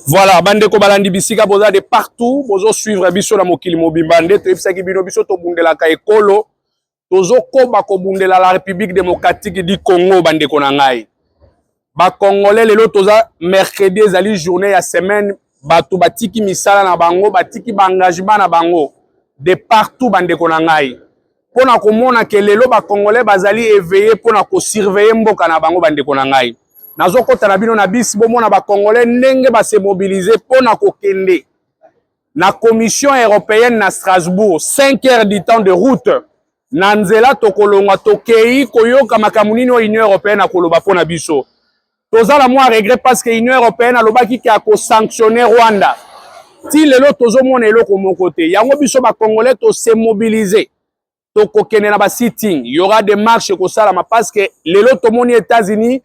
Voilà, bande ko balandi bisika boza de partout, bozo suivre biso na mokili mobimba nde toyebisaki bino biso tobundelaka ekolo, tozokoba kobundela la République démocratique du Congo bande ko na ngai. Ba Congolais lelo toza mercredi ezali journée ya semaine, batu batiki misala na bango, batiki ba engagement na bango de partout bande ko na ngai. Pona komona ke lelo ba Congolais bazali éveillé pona ko surveiller mboka na bango bande ko na ngai. Nazo kota na bino na bisi bomona ba Congolais ndenge ba se mobiliser pona kokende na commission européenne na Strasbourg 5 heures du temps de route na nzela tokolonga tokei koyoka makambo nini Union européenne akoloba pona biso tozala mwa regret parce que Union européenne alobaki ki ako sanctionner Rwanda ti lelo tozomona eloko moko te yango biso ba Congolais to se mobiliser tokokende na ba sitting il y aura des marches kosalama parce que lelo tomoni États-Unis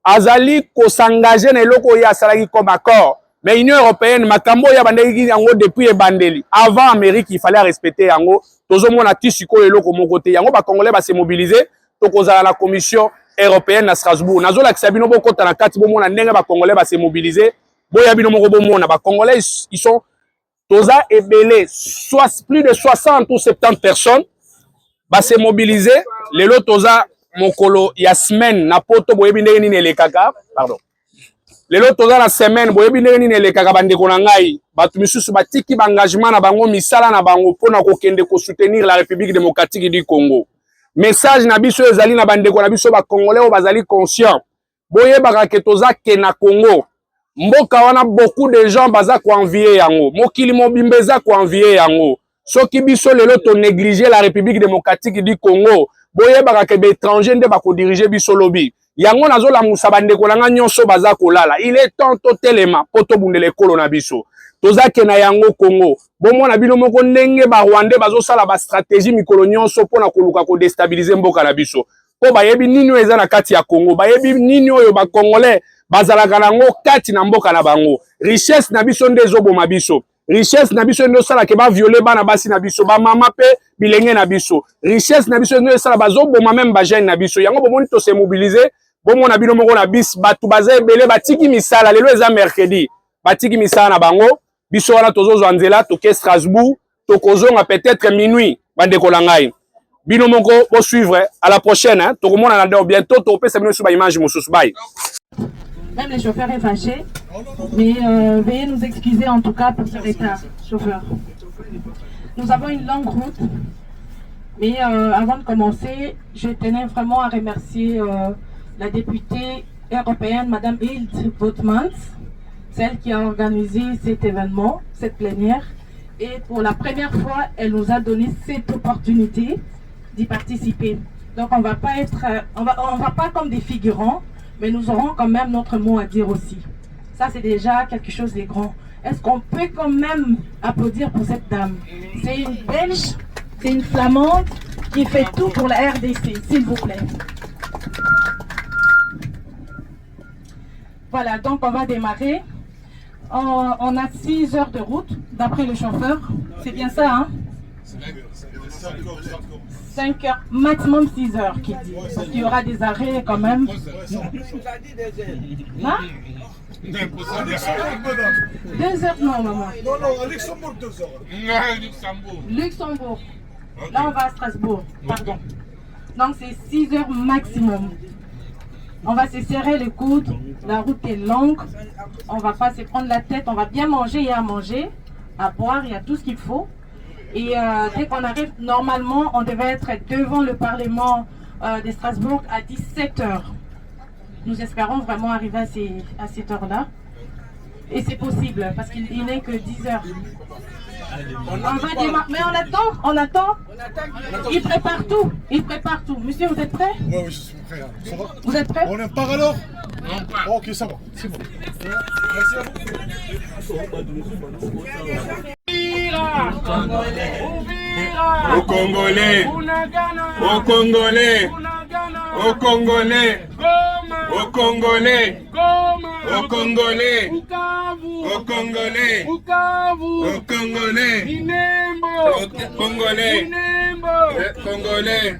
azali ko s'engager na eloko ya salaki comme accord mais Union européenne makambo ya bandeki yango depuis ebandeli avant Amérique il fallait respecter yango tozomona tisiko eloko moko te yango ba Congolais ba se mobiliser tokozala la commission européenne na Strasbourg nazola kisabino bokota na kati bomona ndenge ba Congolais ba se mobiliser boya bino moko bomona ba Congolais ils sont toza ebele soit plus de 60 ou 70 personnes ba se mobiliser lelo toza mokolo ya semaine na poto boyebi ndenge nini elekaka pardon lelo toza na semaine boyebi ndenge nini elekaka bandeko na ngai batu misusu batiki ba engagement na bango misala na bango pona kokende ko soutenir la République démocratique du Congo message na biso ezali na bandeko na biso ba Congolais o bazali conscient boyebaka ke toza ke na Congo mboka wana beaucoup de gens baza ko envier yango mokili mobimba eza ko envier yango soki biso lelo to négliger la République démocratique du Congo boyebaka ke étranger nde bako diriger biso lobi yango nazola musa bandeko nanga nyonso baza kolala il est temps totelema poto bundele ekolo na biso tozake na yango Congo bomona bino moko ndenge ba Rwandais bazosala ba stratégie mikolo nyonso pona koluka ko déstabiliser mboka na biso po bayebi nini eza na kati ya Congo bayebi nini oyo ba Congolais bazalaka nango kati na mboka na bango richesse na biso nde ezoboma biso richesse na biso ndo sala ke ba violer bana basi na biso ba mama pe bilenge na biso richesse na biso ndo sala bazoboma même ba jeune na biso yango bomoni to se mobiliser bomona bino moko na bis batu baza ebele batiki misala lelo eza mercredi batiki misala na bango biso wana tozozwa nzela toke Strasbourg tokozonga peut-être minuit bandeko la ngai bino moko bo suivre à la prochaine hein tokomona na ndo bientôt topesa bino sur ba image mosusu bye. Même les chauffeurs est fâché, mais veuillez nous excuser en tout cas pour ce retard, chauffeur. Nous avons une longue route, mais avant de commencer, je tenais vraiment à remercier la députée européenne, Madame Hilde Botmans, celle qui a organisé cet événement, cette plénière. Et pour la première fois, elle nous a donné cette opportunité d'y participer. Donc on va pas être, on va pas comme des figurants, mais nous aurons quand même notre mot à dire aussi. Ça, c'est déjà quelque chose de grand. Est-ce qu'on peut quand même applaudir pour cette dame? C'est une Belge, c'est une Flamande qui fait tout pour la RDC, s'il vous plaît. Voilà, donc on va démarrer. On a 6 heures de route, d'après le chauffeur. C'est bien ça, hein? 5 heures, maximum 6 heures, qui dit. Parce qu'il y aura des arrêts quand même. Hein? 2 heures, non, maman. Non, à Luxembourg, 2 heures. Luxembourg. Là, on va à Strasbourg, pardon. Donc, c'est 6 heures maximum. On va se serrer les coudes. La route est longue. On va pas se prendre la tête. On va bien manger. Il y a à manger, à boire, il y a tout ce qu'il faut. Et dès qu'on arrive, normalement, on devait être devant le Parlement de Strasbourg à 17 h. Nous espérons vraiment arriver à cette heure-là. Et c'est possible, parce qu'il n'est que 10 h. On va démarrer. Mais on attend. Il prépare tout. Monsieur, vous êtes prêt? Oui, je suis prêt. Ça va? Vous êtes prêt? On est part alors? Non, pas. Ok, ça va. C'est bon. Merci à vous. Au Congolais, au Congolais, au Congolais, au Congolais, au Congolais, au Congolais, au Congolais, au Congolais, Congolais,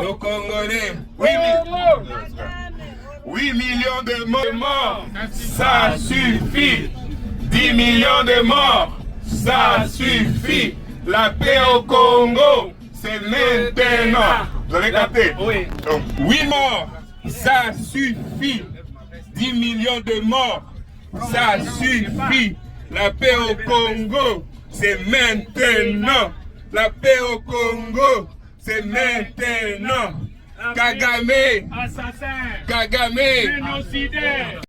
au Congolais, 8 millions de morts, ça suffit. 10 millions de morts, ça suffit. La paix au Congo, c'est maintenant. Vous avez capté? Oui. Donc, 8 morts, ça suffit. 10 millions de morts, ça suffit. La paix au Congo, c'est maintenant. La paix au Congo, c'est maintenant. Kagame, Assassin, Kagame, génocidaire.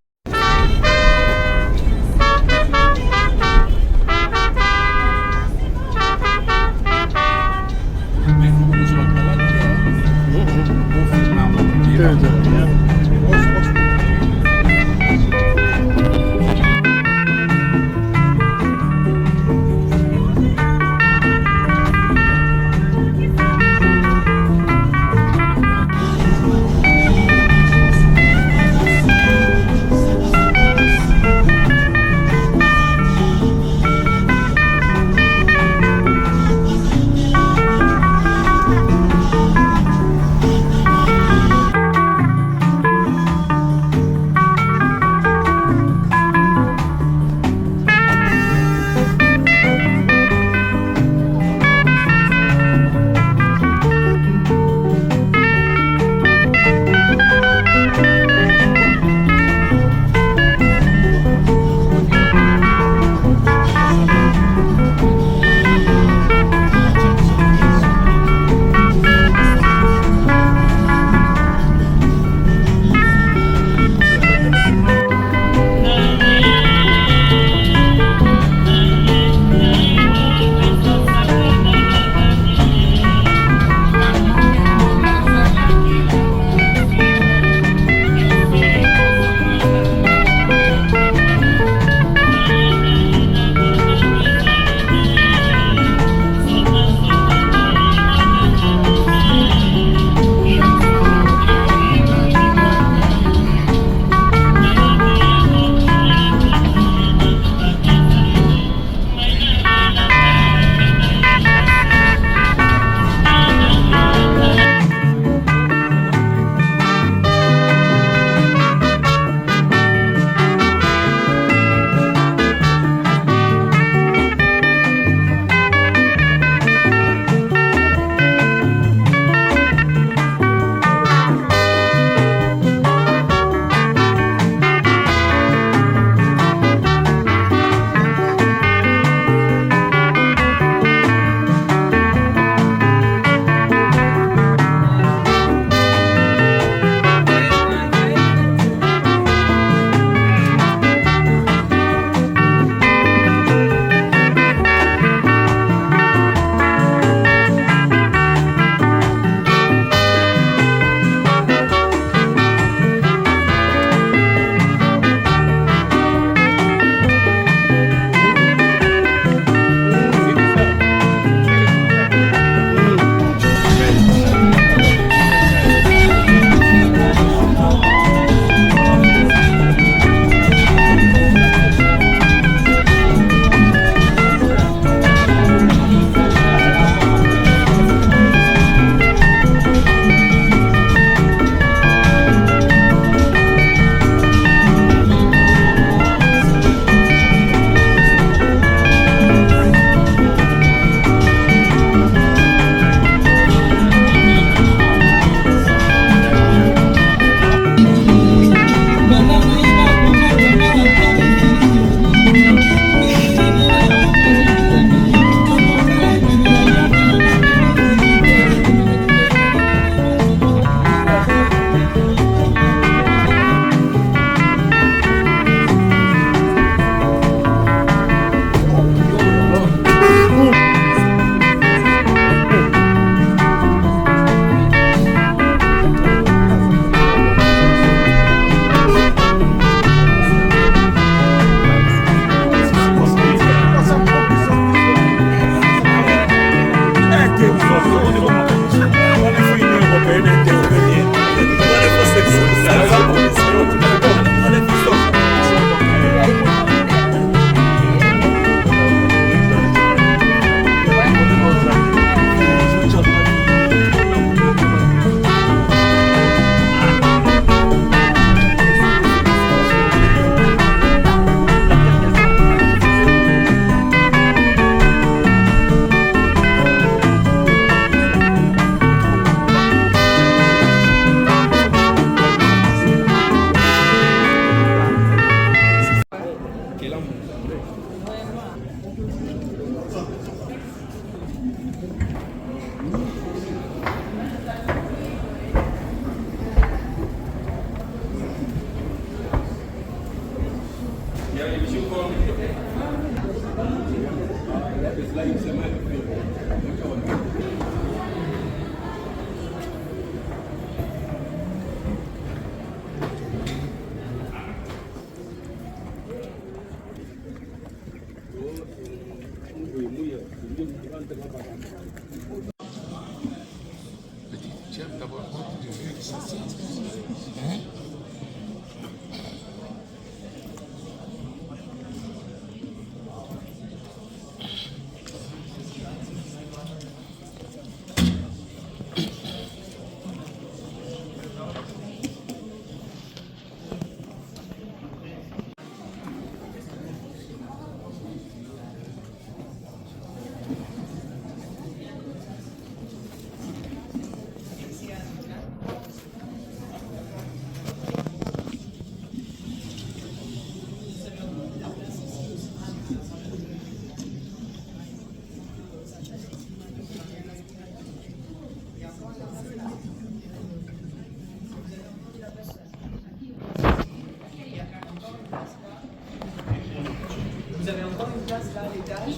Vous avez encore une place là à l'étage.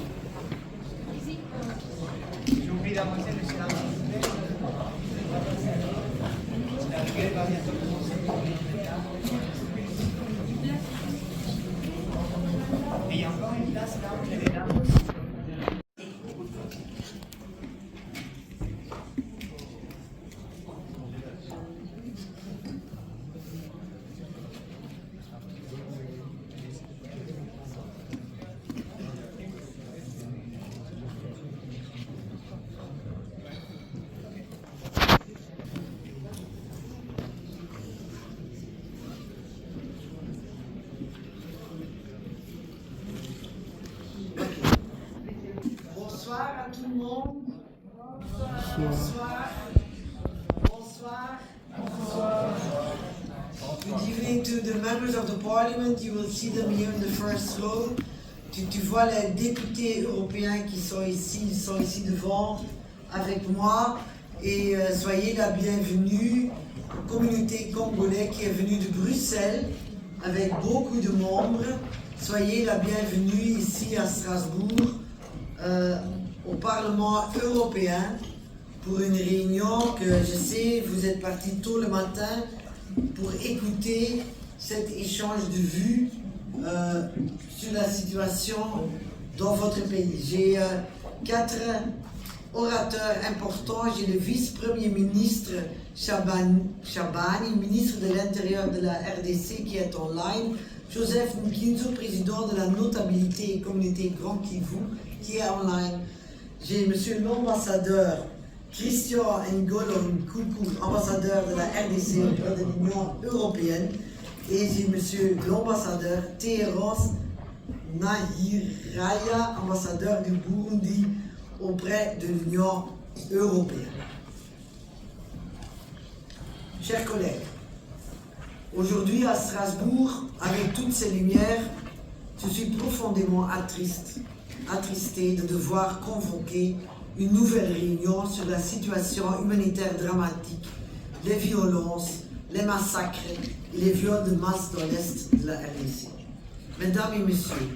J'ai oublié d'avancer le silence. La rigueur va bientôt commencer. Et il y a encore une place là entre les dames. Bonsoir à tout le monde. Bonsoir. Bonsoir. Bonsoir. Good evening to the members of the parliament. You will see them here in the first row. Tu vois les députés européens qui sont ici, ils sont ici devant avec moi. Et soyez la bienvenue aux communautés congolaises qui est venue de Bruxelles avec beaucoup de membres. Soyez la bienvenue ici à Strasbourg. Au Parlement européen pour une réunion que je sais vous êtes partis tôt le matin pour écouter cet échange de vues sur la situation dans votre pays. J'ai 4 orateurs importants. J'ai le vice-premier ministre Shabani, ministre de l'Intérieur de la RDC qui est online, Joseph Nkinzo, président de la notabilité et communauté Grand Kivu qui est online. J'ai monsieur l'ambassadeur Christian Ngolo Nkoukou, ambassadeur de la RDC auprès de l'Union européenne. Et j'ai monsieur l'ambassadeur Terence Nahiraya, ambassadeur du Burundi auprès de l'Union européenne. Chers collègues, aujourd'hui à Strasbourg, avec toutes ces lumières, je suis profondément attristé de devoir convoquer une nouvelle réunion sur la situation humanitaire dramatique, les violences, les massacres et les viols de masse dans l'Est de la RDC. Mesdames et messieurs,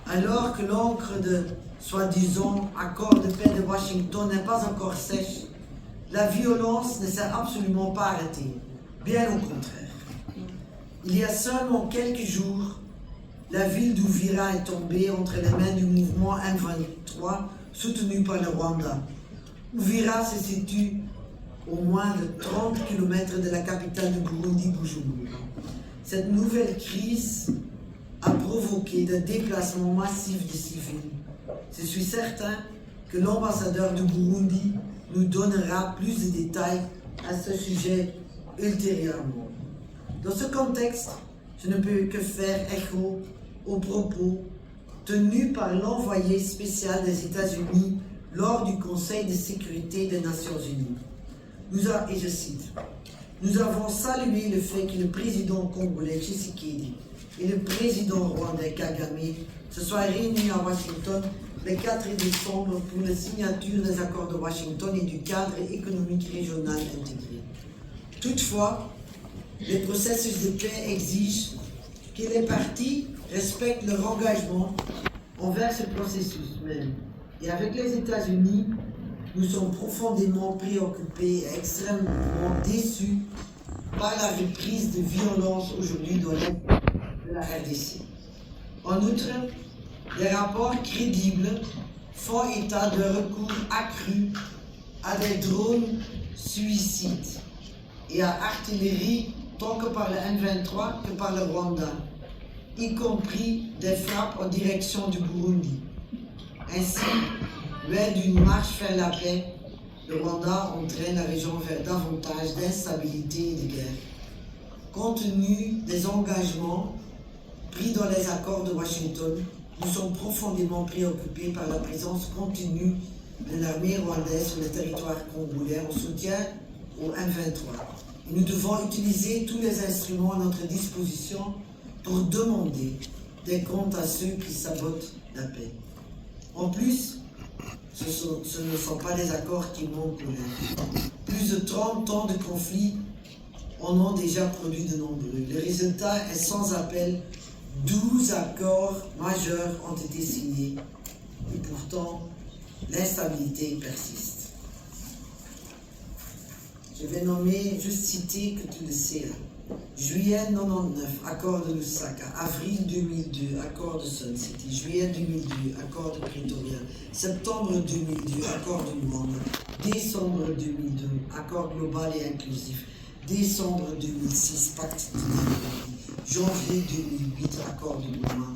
alors que l'encre de soi-disant accord de paix de Washington n'est pas encore sèche, la violence ne s'est absolument pas arrêtée, bien au contraire. Il y a seulement quelques jours, la ville d'Uvira est tombée entre les mains du mouvement M23 soutenu par le Rwanda. Uvira se situe au moins de 30 km de la capitale du Burundi, Bujumbura. Cette nouvelle crise a provoqué des déplacements massifs de civils. Je suis certain que l'ambassadeur du Burundi nous donnera plus de détails à ce sujet ultérieurement. Dans ce contexte, je ne peux que faire écho aux propos tenus par l'envoyé spécial des États-Unis lors du Conseil de sécurité des Nations Unies. Et je cite, « Nous avons salué le fait que le président congolais Tshisekedi et le président rwandais Kagame se soient réunis à Washington le 4 décembre pour la signature des accords de Washington et du cadre économique régional intégré. Toutefois, le processus de paix exige que les parties respectent leur engagement envers ce processus même. Et avec les États-Unis, nous sommes profondément préoccupés et extrêmement déçus par la reprise de violence aujourd'hui dans l'est de la RDC. En outre, des rapports crédibles font état de recours accru à des drones suicides et à artillerie tant que par le M23 que par le Rwanda, y compris des frappes en direction du Burundi. Ainsi, loin d'une marche vers la paix, le Rwanda entraîne la région vers davantage d'instabilité et de guerre. Compte tenu des engagements pris dans les accords de Washington, nous sommes profondément préoccupés par la présence continue de l'armée rwandaise sur le territoire congolais en soutien au M23. Et nous devons utiliser tous les instruments à notre disposition pour demander des comptes à ceux qui sabotent la paix. En plus, ce ne sont pas des accords qui manquent au l'air. Plus de 30 ans de conflit en ont déjà produit de nombreux. Le résultat est sans appel. 12 accords majeurs ont été signés et pourtant l'instabilité persiste. Je vais nommer, juste citer que tu le sais. Juillet 99, accord de Lusaka. Avril 2002, accord de Sun City. Juillet 2002, accord de Pretoria. Septembre 2002, accord de Luanda. Décembre 2002, accord global et inclusif. Décembre 2006, pacte de Nairobi. Janvier 2008, accord de Goma.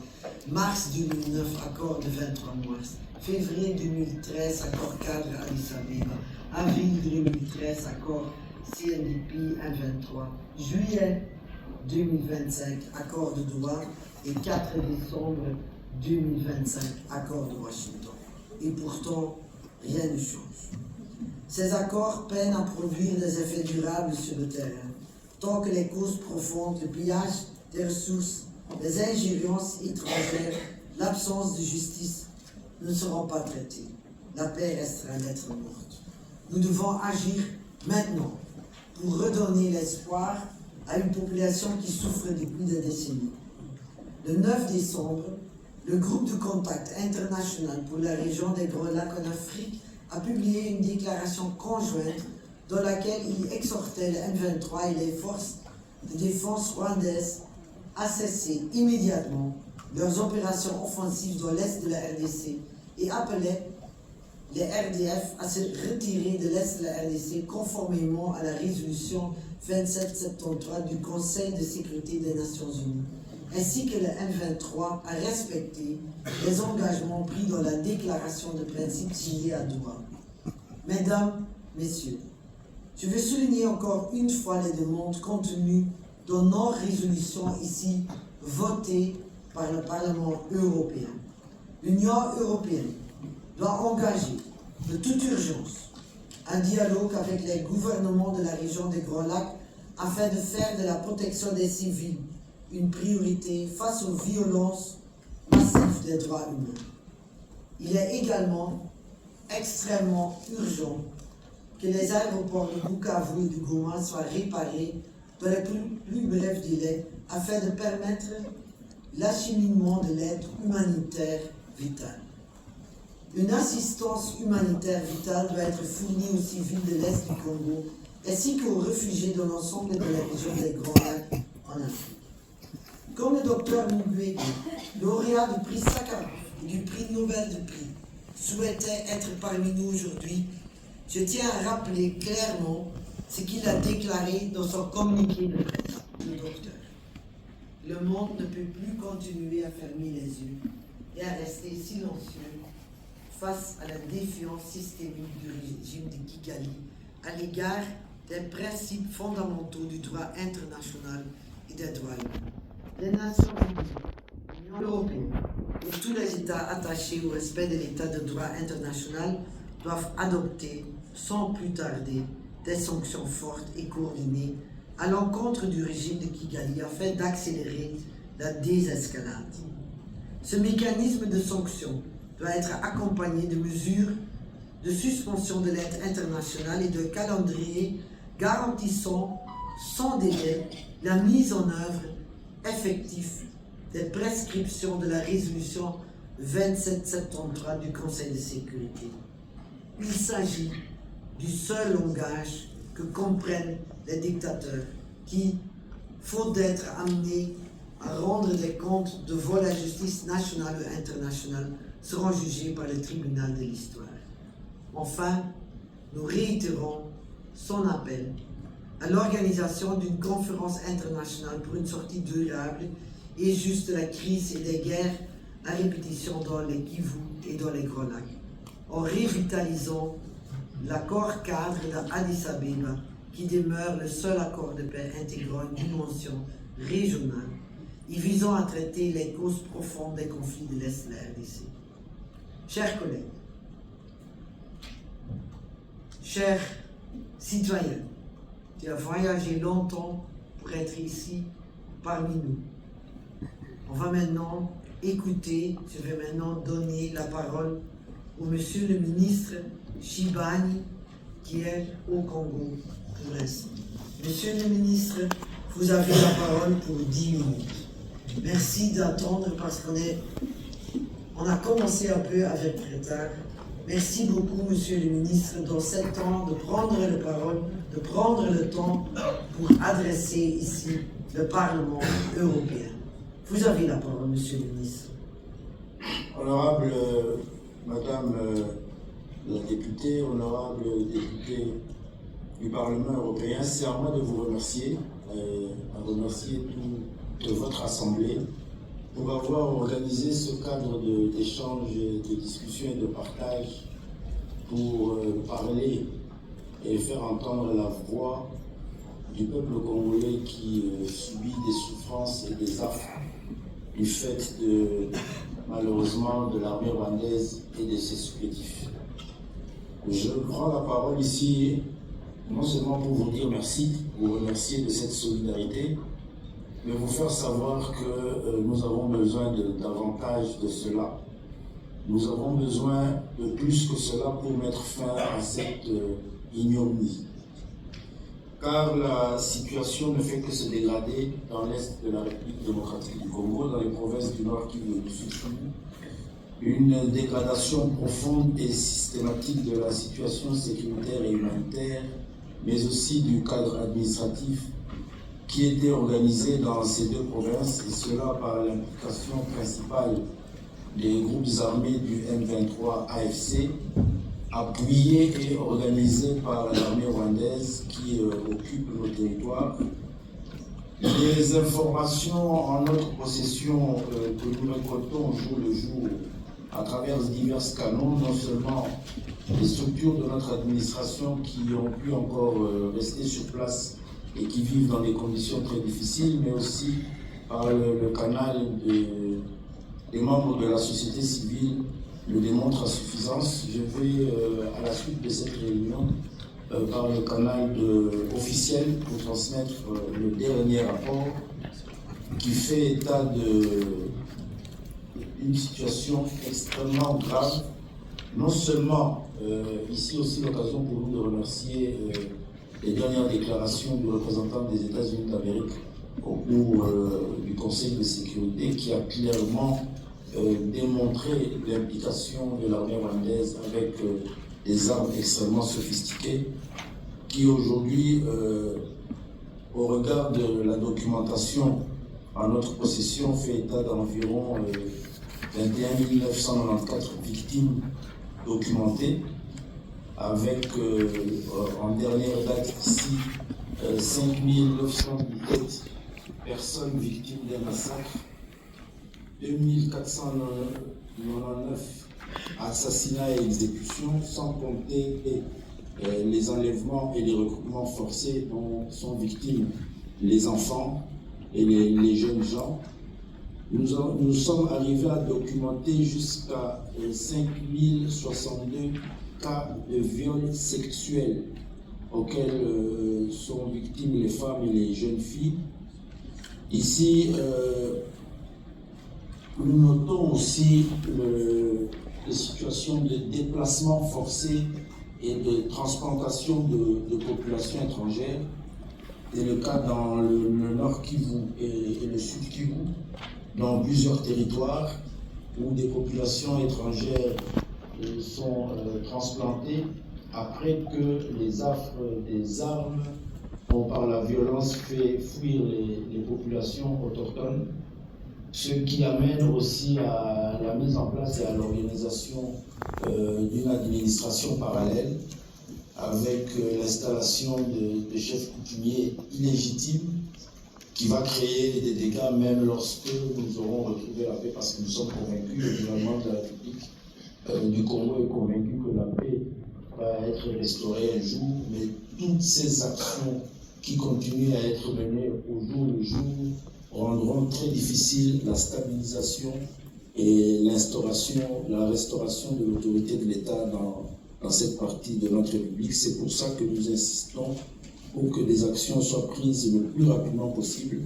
Mars 2009, accord de 23 mars. Février 2013, accord cadre Addis Abeba. Avril 2013, accord CNDP 123. Juillet 2025, accord de Doha. Et 4 décembre 2025, accord de Washington. Et pourtant, rien ne change. Ces accords peinent à produire des effets durables sur le terrain, tant que les causes profondes, le pillage des ressources, les ingérences étrangères, l'absence de justice ne seront pas traitées. La paix restera lettre morte. Nous devons agir maintenant pour redonner l'espoir à une population qui souffre depuis des décennies. Le 9 décembre, le groupe de contact international pour la région des Grands Lacs en Afrique a publié une déclaration conjointe dans laquelle il exhortait le M23 et les forces de défense rwandaises à cesser immédiatement leurs opérations offensives dans l'est de la RDC et appelait les RDF à se retirer de l'est de la RDC conformément à la résolution 2773 du Conseil de sécurité des Nations Unies, ainsi que le M23 à respecter les engagements pris dans la déclaration de principe signée à Doha. Mesdames, Messieurs, je veux souligner encore une fois les demandes contenues dans nos résolutions ici votées par le Parlement européen. L'Union européenne doit engager de toute urgence un dialogue avec les gouvernements de la région des Grands Lacs afin de faire de la protection des civils une priorité face aux violences massives des droits humains. Il est également extrêmement urgent que les aéroports de Bukavu et de Goma soient réparés dans les plus brefs délais afin de permettre l'acheminement de l'aide humanitaire vitale. Une assistance humanitaire vitale doit être fournie aux civils de l'Est du Congo ainsi qu'aux réfugiés dans l'ensemble de la région des Grands Lacs en Afrique. Comme le docteur Mukwege, lauréat du prix Sakharov et du prix Nobel de paix, souhaitait être parmi nous aujourd'hui, je tiens à rappeler clairement ce qu'il a déclaré dans son communiqué de presse, le docteur. Le monde ne peut plus continuer à fermer les yeux et à rester silencieux face à la défiance systémique du régime de Kigali à l'égard des principes fondamentaux du droit international et des droits humains. Les Nations Unies, l'Union européenne et tous les États attachés au respect de l'État de droit international doivent adopter sans plus tarder des sanctions fortes et coordonnées à l'encontre du régime de Kigali afin d'accélérer la désescalade. Ce mécanisme de sanction doit être accompagné de mesures de suspension de l'aide internationale et de calendrier garantissant sans délai la mise en œuvre effective des prescriptions de la résolution 2773 du Conseil de sécurité. Il s'agit du seul langage que comprennent les dictateurs qui, faute d'être amenés à rendre des comptes devant la justice nationale ou internationale, seront jugés par le tribunal de l'histoire. Enfin, nous réitérons son appel à l'organisation d'une conférence internationale pour une sortie durable et juste de la crise et des guerres à répétition dans les Kivu et dans les Grands Lacs, en revitalisant l'accord cadre d'Addis Abeba qui demeure le seul accord de paix intégrant une dimension régionale et visant à traiter les causes profondes des conflits de l'Est de la RDC. Chers collègues, chers citoyens, tu as voyagé longtemps pour être ici parmi nous. On va maintenant écouter, je vais maintenant donner la parole au monsieur le ministre Shibani qui est au Congo pour l'instant. Monsieur le ministre, vous avez la parole pour 10 minutes. Merci d'attendre parce qu'on a commencé un peu avec retard. Merci beaucoup, monsieur le ministre, dans ce temps de prendre la parole, de prendre le temps pour adresser ici le Parlement européen. Vous avez la parole, monsieur le ministre. Honorable Madame la députée, honorable député du Parlement européen, c'est à moi de vous remercier, à remercier toute votre Assemblée pour avoir organisé ce cadre d'échange, de discussion et de partage pour parler et faire entendre la voix du peuple congolais qui subit des souffrances et des affres du fait malheureusement de l'armée rwandaise et de ses supplétifs. Je prends la parole ici non seulement pour vous dire merci, vous remercier de cette solidarité, mais vous faire savoir que nous avons besoin de davantage de cela. Nous avons besoin de plus que cela pour mettre fin à cette ignominie. Car la situation ne fait que se dégrader dans l'est de la République démocratique du Congo, dans les provinces du Nord Kivu et du Sud Kivu. Une dégradation profonde et systématique de la situation sécuritaire et humanitaire, mais aussi du cadre administratif qui était organisé dans ces deux provinces, et cela par l'implication principale des groupes armés du M23 AFC, appuyés et organisés par l'armée rwandaise qui occupe nos territoires. Les informations en notre possession que nous récoltons jour le jour à travers divers canaux, non seulement les structures de notre administration qui ont pu encore rester sur place et qui vivent dans des conditions très difficiles, mais aussi par le canal des membres de la société civile, le démontre à suffisance. Je vais, à la suite de cette réunion, par le canal officiel pour transmettre le dernier rapport qui fait état d'une situation extrêmement grave. Non seulement, ici aussi l'occasion pour nous de remercier les dernières déclarations du représentant des États-Unis d'Amérique au cours du Conseil de sécurité qui a clairement démontré l'implication de l'armée rwandaise avec des armes extrêmement sophistiquées qui aujourd'hui, au regard de la documentation en notre possession, fait état d'environ 21 994 victimes documentées, avec en dernière date ici 5 917 personnes victimes d'un massacre, 2499 assassinats et exécutions, sans compter les enlèvements et les recrutements forcés dont sont victimes les enfants et les jeunes gens. Nous sommes arrivés à documenter jusqu'à 5062 cas de viols sexuels auxquels sont victimes les femmes et les jeunes filles. Ici, Nous notons aussi les situations de déplacement forcé et de transplantation de populations étrangères. C'est le cas dans le nord Kivu et le sud Kivu, dans plusieurs territoires où des populations étrangères sont transplantées après que les affres des armes ont par la violence fait fuir les populations autochtones, ce qui amène aussi à la mise en place et à l'organisation d'une administration parallèle avec l'installation de chefs coutumiers illégitimes qui va créer des dégâts même lorsque nous aurons retrouvé la paix, parce que nous sommes convaincus, le gouvernement de la République du Congo est convaincu que la paix va être restaurée un jour, mais toutes ces actions qui continuent à être menées au jour le jour rendront très difficile la stabilisation et la restauration de l'autorité de l'État dans cette partie de notre République. C'est pour ça que nous insistons pour que des actions soient prises le plus rapidement possible.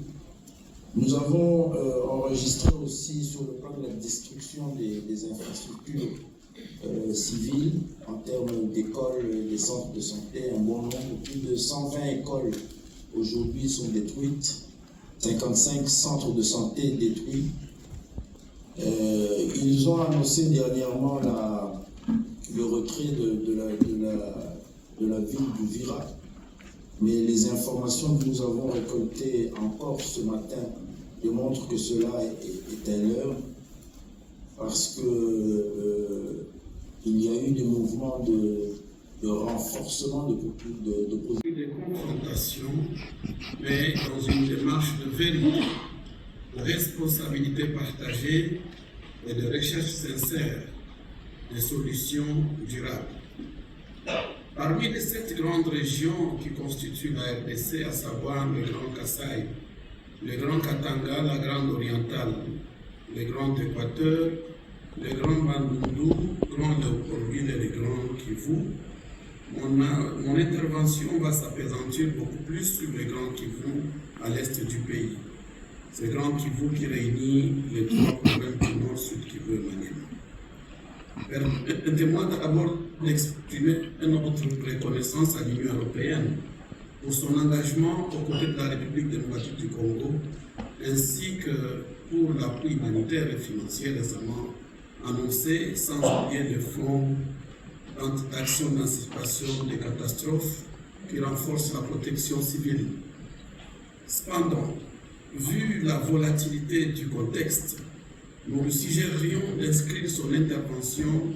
Nous avons enregistré aussi sur le plan de la destruction des infrastructures civiles en termes d'écoles, des centres de santé, un bon nombre, plus de 120 écoles aujourd'hui sont détruites, 55 centres de santé détruits. Ils ont annoncé dernièrement le retrait de la ville d'Uvira, mais les informations que nous avons récoltées encore ce matin démontrent que cela est un leurre, parce que il y a eu des mouvements de renforcement des confrontations, mais dans une démarche de vérité, de responsabilité partagée et de recherche sincère des solutions durables. Parmi les 7 grandes régions qui constituent la RDC, à savoir le Grand Kasaï, le Grand Katanga, la Grande Orientale, le Grand Équateur, le Grand Bandundu, le Grand Léopoldville et le Grand Kivu, mon intervention va s'appesantir beaucoup plus sur le Grand Kivu à l'est du pays. Ce Grand Kivu qui réunit les 3 provinces du Nord, Sud Kivu et Maniema. Permettez-moi d'abord d'exprimer notre reconnaissance à l'Union européenne pour son engagement aux côtés de la République démocratique du Congo, ainsi que pour l'appui humanitaire et financier récemment annoncé, sans oublier le fonds d'action d'anticipation des catastrophes qui renforce la protection civile. Cependant, vu la volatilité du contexte, nous lui suggérerions d'inscrire son intervention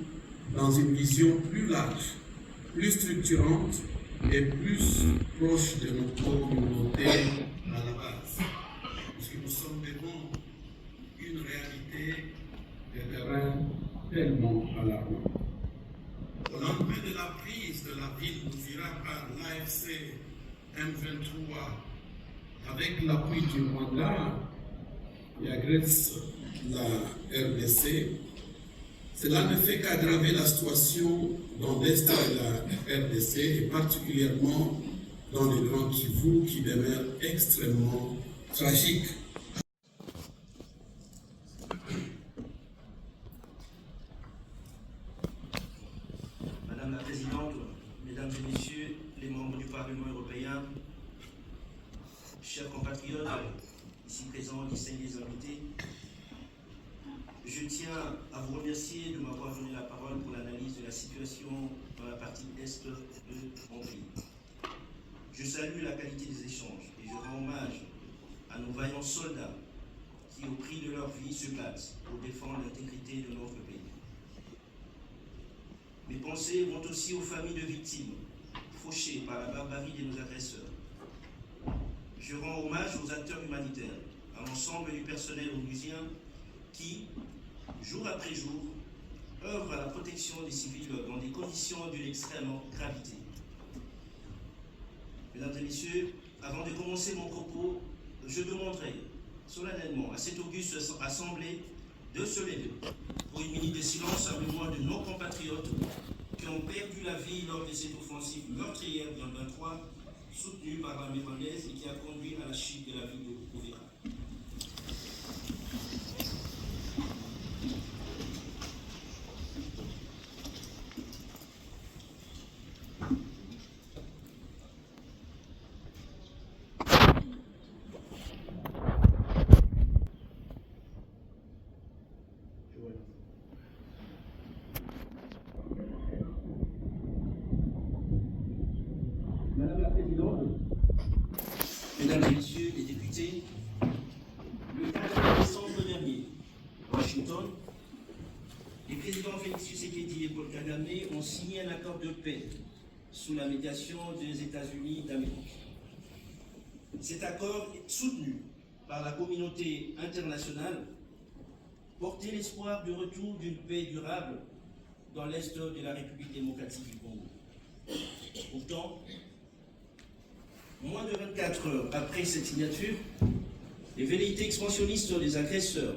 dans une vision plus large, plus structurante et plus proche de nos communautés à la base. Parce que nous sommes devant une réalité de terrain tellement alarmante. Au lendemain de la prise de la ville d'Uvira par l'AFC M23, avec l'appui du Rwanda et agresse la RDC, cela ne fait qu'aggraver la situation dans l'est de la RDC et particulièrement dans le Grand Kivu qui demeure extrêmement tragique. Madame la Présidente, Mesdames et Messieurs les membres du Parlement européen, chers compatriotes, ici présents, distingués invités, je tiens à vous remercier de m'avoir donné la parole pour l'analyse de la situation dans la partie est de mon pays. Je salue la qualité des échanges et je rends hommage à nos vaillants soldats qui, au prix de leur vie, se battent pour défendre l'intégrité de notre pays. Mes pensées vont aussi aux familles de victimes, fauchées par la barbarie de nos agresseurs. Je rends hommage aux acteurs humanitaires, à l'ensemble du personnel onusien qui, jour après jour, œuvrent à la protection des civils dans des conditions d'une extrême gravité. Mesdames et Messieurs, avant de commencer mon propos, je demanderai solennellement à cette auguste assemblée de se lever pour une minute de silence en mémoire de nos compatriotes qui ont perdu la vie lors de cette offensive meurtrière du 23, soutenue par l'armée rwandaise et qui a conduit à la chute de la ville de Uvira. présidents Félix Tshisekedi et Paul Kagame ont signé un accord de paix sous la médiation des États-Unis d'Amérique. Cet accord, soutenu par la communauté internationale, portait l'espoir du retour d'une paix durable dans l'est de la République démocratique du Congo. Pourtant, moins de 24 heures après cette signature, les velléités expansionnistes des agresseurs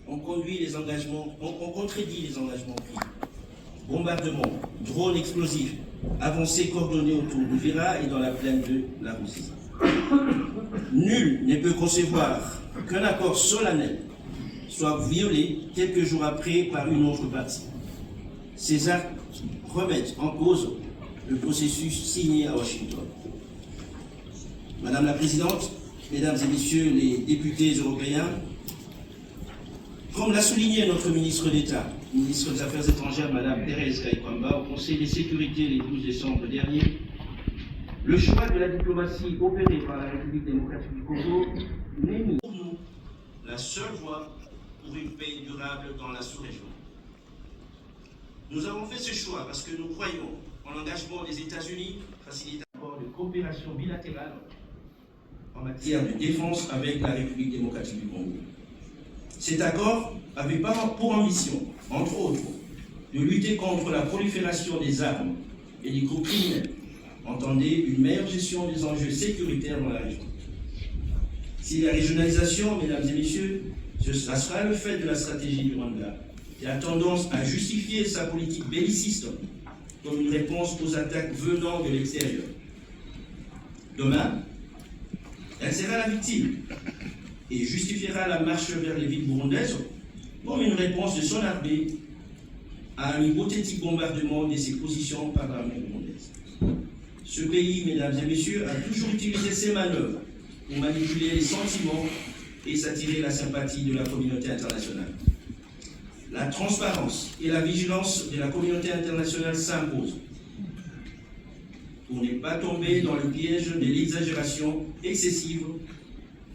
ont contredit les engagements pris. Bombardements, drones explosifs, avancées coordonnées autour d'Uvira et dans la plaine de la Russie. Nul ne peut concevoir qu'un accord solennel soit violé quelques jours après par une autre partie. Ces actes remettent en cause le processus signé à Washington. Madame la Présidente, Mesdames et Messieurs les députés européens, comme l'a souligné notre ministre d'État, ministre des Affaires étrangères, Madame Thérèse Kayikwamba, au Conseil de sécurité le 12 décembre dernier, le choix de la diplomatie opérée par la République démocratique du Congo n'est pour nous la seule voie pour une paix durable dans la sous-région. Nous avons fait ce choix parce que nous croyons en l'engagement des États-Unis faciliter un accord de coopération bilatérale en matière de défense avec la République démocratique du Congo. Cet accord avait pour ambition, entre autres, de lutter contre la prolifération des armes et des groupes criminels. Entendez, une meilleure gestion des enjeux sécuritaires dans la région. Si la régionalisation, mesdames et messieurs, ça sera le fait de la stratégie du Rwanda, qui a tendance à justifier sa politique belliciste comme une réponse aux attaques venant de l'extérieur. Demain, elle sera la victime et justifiera la marche vers les villes burundaises comme une réponse de son armée à un hypothétique bombardement de ses positions par l'armée burundaise. Ce pays, mesdames et messieurs, a toujours utilisé ces manœuvres pour manipuler les sentiments et s'attirer la sympathie de la communauté internationale. La transparence et la vigilance de la communauté internationale s'imposent pour ne pas tomber dans le piège de l'exagération excessive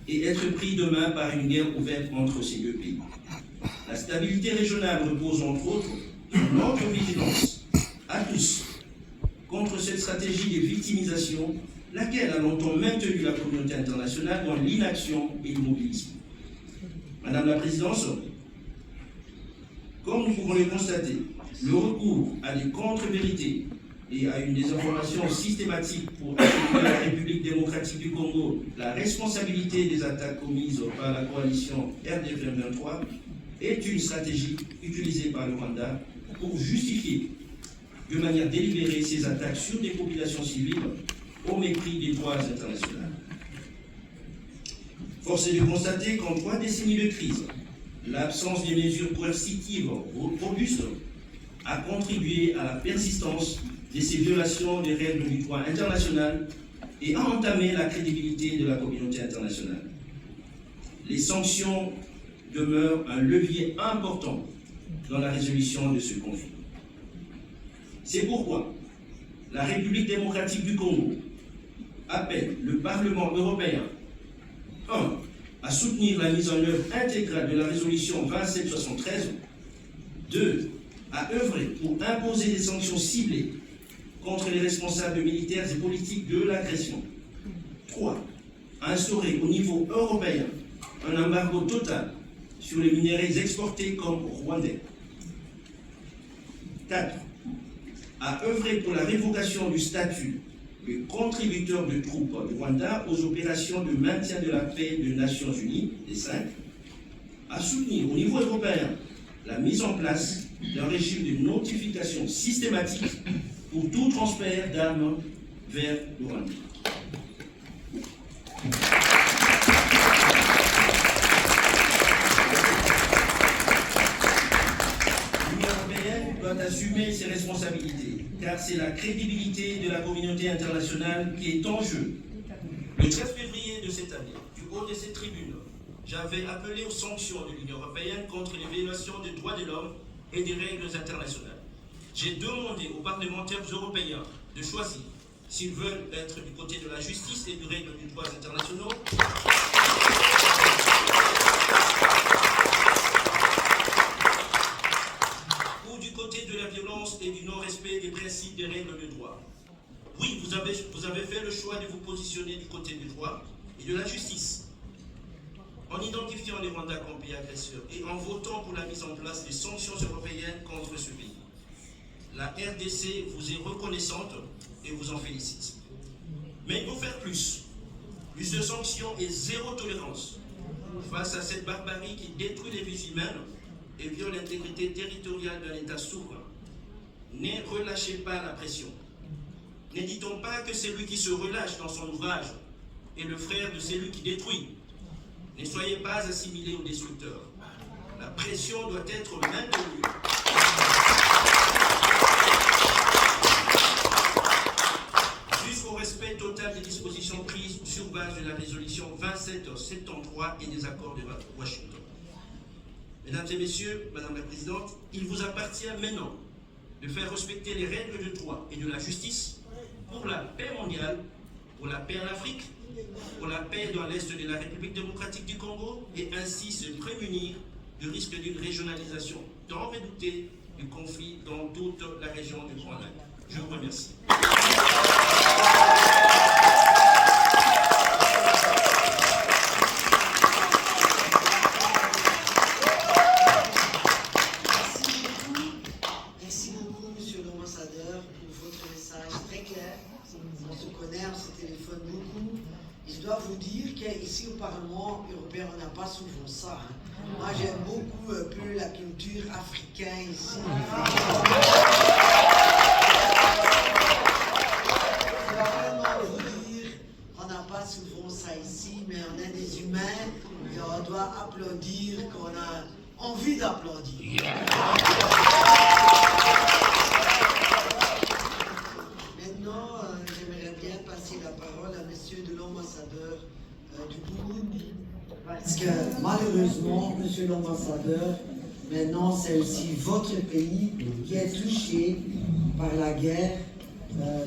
et être pris demain par une guerre ouverte entre ces deux pays. La stabilité régionale repose entre autres sur notre vigilance à tous contre cette stratégie de victimisation, laquelle a longtemps maintenu la communauté internationale dans l'inaction et l'immobilisme. Madame la Présidente, comme nous pouvons le constater, le recours à des contre-vérités et à une désinformation systématique pour attribuer à la République démocratique du Congo la responsabilité des attaques commises par la coalition RDF 23 est une stratégie utilisée par le Rwanda pour justifier de manière délibérée ces attaques sur des populations civiles au mépris des droits internationaux. Force est de constater qu'en 3 décennies de crise, l'absence de mesures coercitives robustes a contribué à la persistance de ces violations des règles du droit international et a entamé la crédibilité de la communauté internationale. Les sanctions demeurent un levier important dans la résolution de ce conflit. C'est pourquoi la République démocratique du Congo appelle le Parlement européen 1. À soutenir la mise en œuvre intégrale de la résolution 2773, 2. À œuvrer pour imposer des sanctions ciblées contre les responsables militaires et politiques de l'agression, 3. À instaurer au niveau européen un embargo total sur les minéraux exportés comme rwandais, 4. À œuvrer pour la révocation du statut de contributeur de troupes du Rwanda aux opérations de maintien de la paix des Nations Unies, et 5. À soutenir au niveau européen la mise en place d'un régime de notification systématique pour tout transfert d'armes vers le Rwanda. L'Union européenne doit assumer ses responsabilités, car c'est la crédibilité de la communauté internationale qui est en jeu. Le 13 février de cette année, du haut de cette tribune, j'avais appelé aux sanctions de l'Union européenne contre les violations des droits de l'homme et des règles internationales. J'ai demandé aux parlementaires européens de choisir s'ils veulent être du côté de la justice et des règles des droits internationaux cyberviolence et du non-respect des principes des règles de droit. Oui, vous avez fait le choix de vous positionner du côté du droit et de la justice. En identifiant les Rwandais comme pays agresseurs et en votant pour la mise en place des sanctions européennes contre ce pays. La RDC vous est reconnaissante et vous en félicite. Mais il faut faire plus. Plus de sanctions et zéro tolérance face à cette barbarie qui détruit les vies humaines et viole l'intégrité territoriale d'un État souverain. Ne relâchez pas la pression. Ne dit-on pas que celui qui se relâche dans son ouvrage est le frère de celui qui détruit? Ne soyez pas assimilés aux destructeurs. La pression doit être maintenue. Jusqu'au respect total des dispositions prises sur base de la résolution 2773 et des accords de Washington. Mesdames et messieurs, Madame la Présidente, il vous appartient maintenant de faire respecter les règles de droit et de la justice pour la paix mondiale, pour la paix en Afrique, pour la paix dans l'Est de la République démocratique du Congo et ainsi se prémunir du risque d'une régionalisation tant redoutée du conflit dans toute la région du Grand Lac. Je vous remercie. Merci beaucoup, Monsieur l'ambassadeur, pour votre message très clair. On se connaît, on se téléphone beaucoup. Je dois vous dire qu'ici au Parlement européen, on n'a pas souvent ça. Moi, j'aime beaucoup un peu la culture africaine ici. Je dois vraiment vous dire, on n'a pas souvent ça ici, mais on est des humains et on doit applaudir qu'on a envie d'applaudir. Maintenant, j'aimerais bien passer la parole à monsieur de l'ambassadeur du Burundi. Parce que malheureusement, monsieur l'ambassadeur, maintenant c'est aussi votre pays qui est touché par la guerre,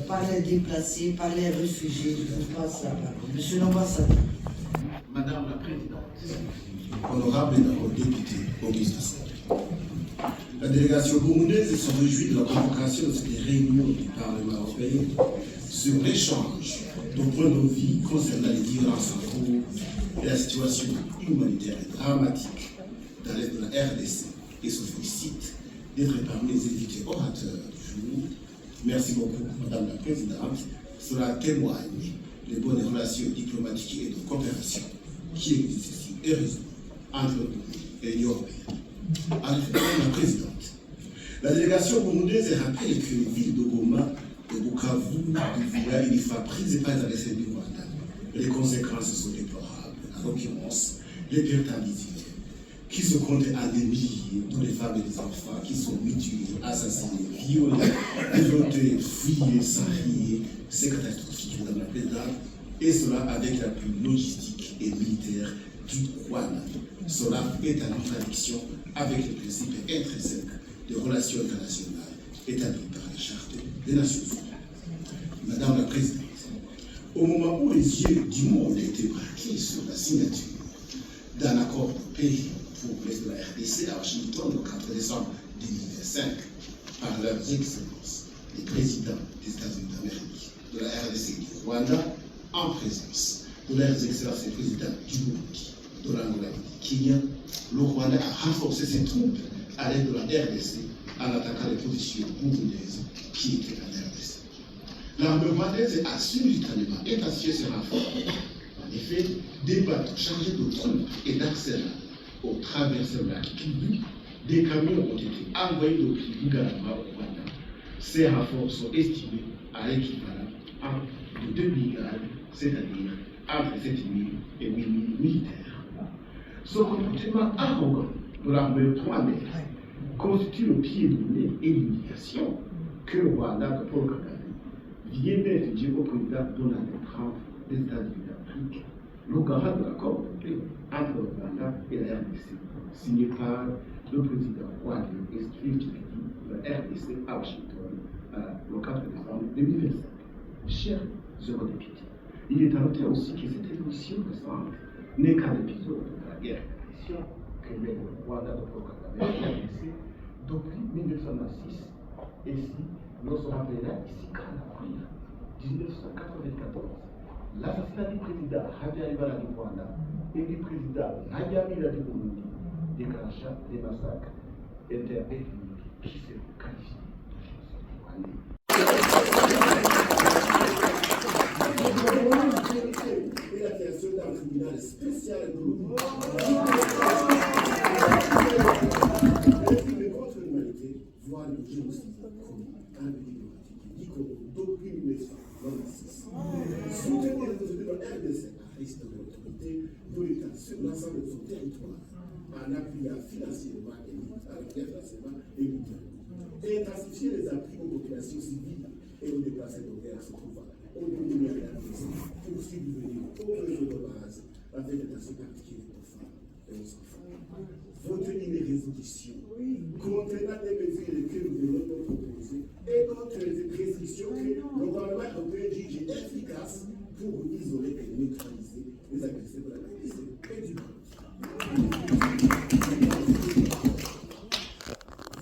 par les déplacés, par les réfugiés. Je vous passe la parole. Monsieur l'ambassadeur. Madame la Présidente, honorable et député Auguste, la délégation burundaise se réjouit de la convocation de cette réunion du Parlement européen sur l'échange de points de vue concernant les violences en cours et la situation humanitaire et dramatique dans l'est de la RDC et se félicite d'être parmi les invités orateurs du jour. Merci beaucoup, Madame la Présidente. Cela témoigne des bonnes relations diplomatiques et de coopération qui existent ici, heureusement, entre nous et l'Union européenne. En effet, Madame la Présidente, la délégation burundaise rappelle que les villes de Goma, de Bukavu, de Villa et d'Ifa prises par les agresseurs du Rwanda, les conséquences sont déplorables. En l'occurrence, les pertes individuelles, qui se comptent à des milliers, dont les femmes et les enfants, qui sont mutilés, assassinés, violés, dévotés, fouillés, sans-riés, c'est catastrophique, Madame la Présidente, et cela avec l'appui logistique et militaire du Rwanda. Cela est en contradiction avec les principes intrinsèques des relations internationales établis par la Charte des Nations Unies. Madame la Présidente, au moment où les yeux du monde étaient braqués sur la signature d'un accord de paix pour l'Est de la RDC à Washington le 4 décembre 2025 par leurs excellences, les présidents des États-Unis d'Amérique, de la RDC et du Rwanda, en présence de leurs excellences et présidents du Burundi, de l'Angola et du Kenya, le Rwanda a renforcé ses troupes à l'aide de la RDC en attaquant les positions burundaises qui étaient en RDC. L'armée rwandaise a simultanément intensifié ses renforts. En effet, des bateaux chargés de troupes et d'arsenal au travers de la Kivu, des camions ont été envoyés depuis Bugarama au Rwanda. Ces renforts sont estimés à l'équivalent de 2 000 grades, c'est-à-dire entre 7 000 et 8 000 militaires. Ce comportement arrogant de l'armée rwandaise constitue le pied de nez et l'humiliation que le Rwanda de Paul Kagame vient d'infliger au président Donald Trump des États-Unis d'Afrique, le garant de l'accord de paix entre le Rwanda et la RDC, signé par le président rwandais et Steve Tshisekedi de la RDC à Washington le 4 décembre 2025. Chers eurodéputés, il est à noter aussi que cette évolution récente n'est qu'un épisode de la guerre d'agression que mène le Rwanda de Paul Kagame et la RDC depuis 1996 Et si nous sommes appelés là, ici, qu'en avril 1994, l'assassinat du président Habyarimana du Rwanda et du président Nayamira du Burundi déclencha des massacres interethniques qui se qualifient de génocide rwandais. Et la création d'un tribunal spécial groupe. Les crimes contre l'humanité voient le génocide comme un délit démocratique qui d'aucune naissance dans la CIS. Soutenir les autorités de la RDC à risque de l'autorité de l'État sur l'ensemble de son territoire en appuyant financièrement et militairement et intensifier les appuis aux populations civiles et aux déplacés de guerre se trouvant au dominion de la RDC pour subvenir aux réseaux de base avec attention particulière aux femmes et aux enfants. Voter une résolution contenant des mesures que nous devons proposer et contre les restrictions que le gouvernement européen juge efficaces pour isoler et neutraliser les agresseurs de la RDC et du monde.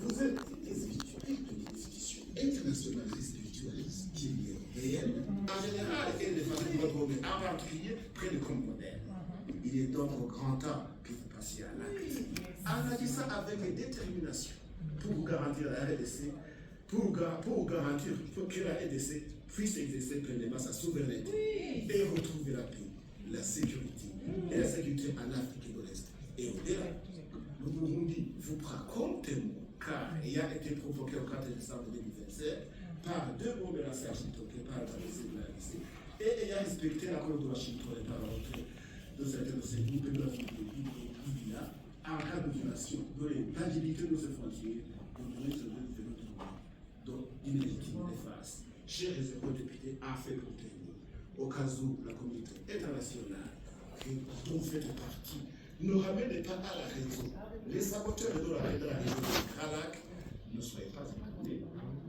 Vous êtes des institutions internationales et spiritualistes qui sont réelles, en général, et de façon retrouvée, en particulier près de Congo moderne. Il est donc au grand temps que vous passiez à l'acte. En agissant avec détermination pour garantir la RDC, pour garantir que la RDC puisse exercer pleinement sa souveraineté et retrouver la paix, la sécurité et la sécurité en Afrique de l'Est. Et au-delà, le Burundi vous prend comme témoin car ayant été provoqué au 4 décembre 2027 par deux bombes de la Washington par la RDC de la RDC et ayant respecté l'accord de Washington et par la retraite de certains de ces groupes et de la Libye en cas de violation de l'intangibilité de ces frontières, vous pourrez se donner de notre monde, donc illégitime néfaste. Chers eurodéputés, en fait pour témoin, au cas où la communauté internationale dont vous faites partie ne ramène pas à la raison les saboteurs de la région de Kralak, ne soyez pas étonnés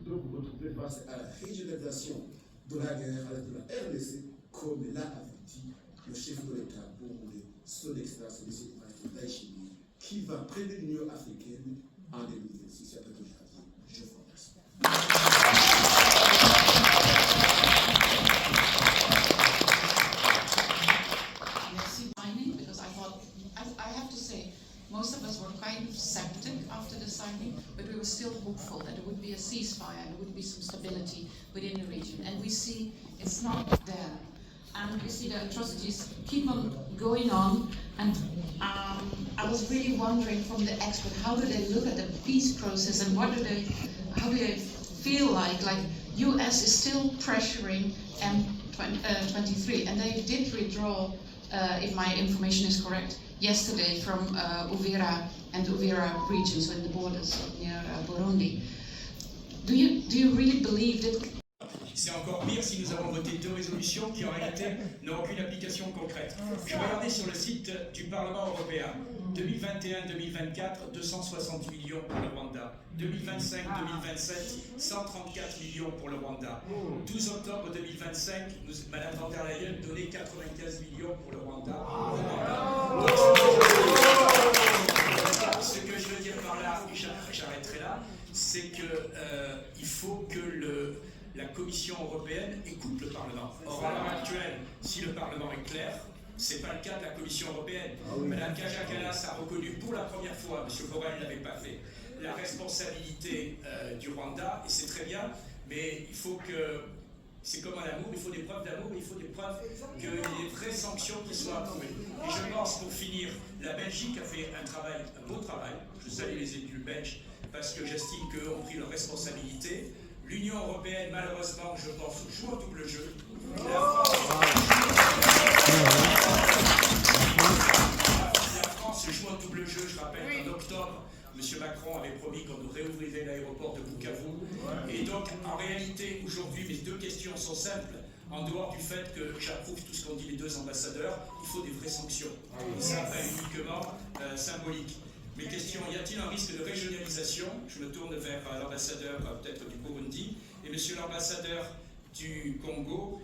de vous retrouver face à la régionalisation de la guerre de la RDC, comme l'a dit le chef de l'État burundais, son excellence M. Ndayishimiye, qui va près de l'Union africaine en 2026 à partir de janvier. Je vous remercie. Because I have to say, most of us were kind of septic after the signing, but we were still hopeful that there would be a ceasefire and there would be some stability within the region. And we see it's not there. And we see the atrocities keep on going on. And I was really wondering from the expert, how do they look at the peace process and how do they feel like US is still pressuring M23, and they did withdraw, if my information is correct, yesterday from Uvira and Uvira region, so in the borders near Burundi. Do you really believe that? C'est encore pire si nous avons voté deux résolutions qui en réalité n'ont aucune application concrète. Je regardais sur le site du Parlement européen, 2021-2024, 260 millions pour le Rwanda. 2025-2027, 134 millions pour le Rwanda. 12 octobre 2025, Madame van der Leyen donnait 95 millions pour le Rwanda. Ce que je veux dire par là, et j'arrêterai là, c'est qu'il faut que la Commission européenne écoute le Parlement. Or, à l'heure actuelle, si le Parlement est clair, ce n'est pas le cas de la Commission européenne. Madame Kaja Kallas a reconnu pour la première fois, M. Borrell ne l'avait pas fait, la responsabilité du Rwanda, et c'est très bien, mais il faut que, c'est comme un amour, il faut des preuves d'amour, il faut des preuves qu'il y ait des vraies sanctions qui soient approuvées. Et je pense, pour finir, la Belgique a fait un beau travail, je salue les élus belges, parce que j'estime qu'eux ont pris leurs responsabilités. L'Union européenne, malheureusement, je pense, joue au double jeu. La France joue au double jeu. Je rappelle qu'en octobre, M. Macron avait promis qu'on nous réouvrirait l'aéroport de Bukavu. Et donc, en réalité, aujourd'hui, mes deux questions sont simples. En dehors du fait que j'approuve tout ce qu'ont dit les deux ambassadeurs, il faut des vraies sanctions. Et ça pas uniquement symbolique. Mes questions, y a-t-il un risque de régionalisation? Je me tourne vers l'ambassadeur peut-être du Burundi. Et monsieur l'ambassadeur du Congo,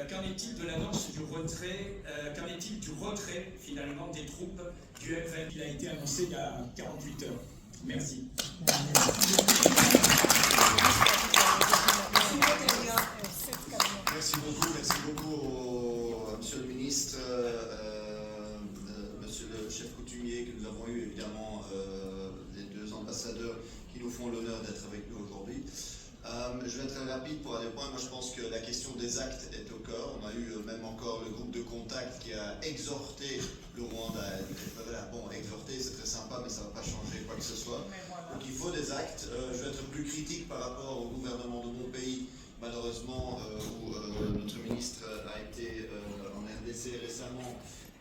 qu'en est-il de l'annonce du retrait, qu'en est-il du retrait finalement des troupes du M20? Il a été annoncé il y a 48 heures. Merci. qui nous font l'honneur d'être avec nous aujourd'hui. Je vais être très rapide pour aller au point. Moi, je pense que la question des actes est au cœur. On a eu même encore le groupe de contact qui a exhorté le Rwanda. Voilà, bon, exhorter, c'est très sympa, mais ça ne va pas changer quoi que ce soit. Donc, il faut des actes. Je vais être plus critique par rapport au gouvernement de mon pays, malheureusement, où notre ministre a été en RDC récemment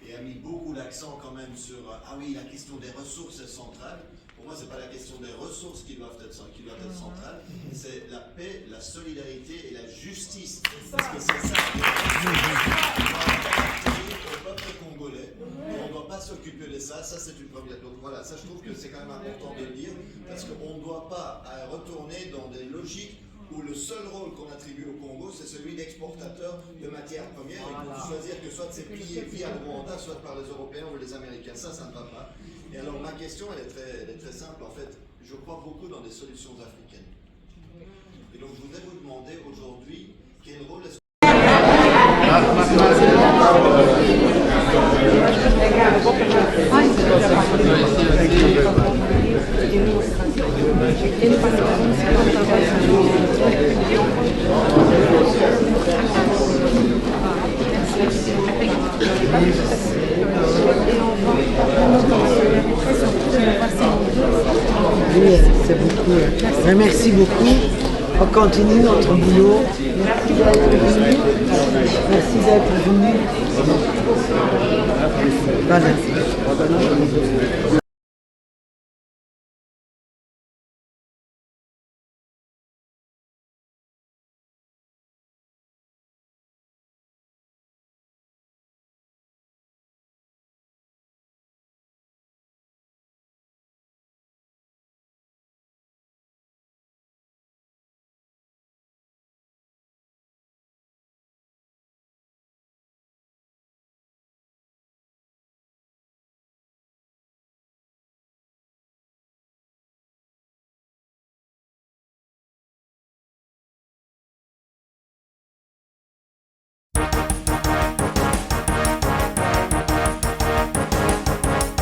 et a mis beaucoup l'accent quand même sur ah oui, la question des ressources est centrale. Pour moi, ce n'est pas la question des ressources qui doivent être centrales, c'est la paix, la solidarité et la justice. Parce que c'est ça qui est au peuple congolais. Et on ne doit pas s'occuper de ça. Ça, c'est une première. Donc voilà, ça, je trouve que c'est quand même important de le dire, parce qu'on ne doit pas retourner dans des logiques où le seul rôle qu'on attribue au Congo, c'est celui d'exportateur de matières premières, et qu'on peut choisir que soit c'est plié via le Rwanda, soit par les Européens ou les Américains. Ça ne va pas. Et alors ma question, elle est très simple. En fait, je crois beaucoup dans des solutions africaines. Et donc je voudrais vous demander aujourd'hui, quel rôle est-ce Oui, c'est beaucoup. Merci beaucoup. On continue notre boulot. Merci d'être venu. Merci d'être venu. Voilà.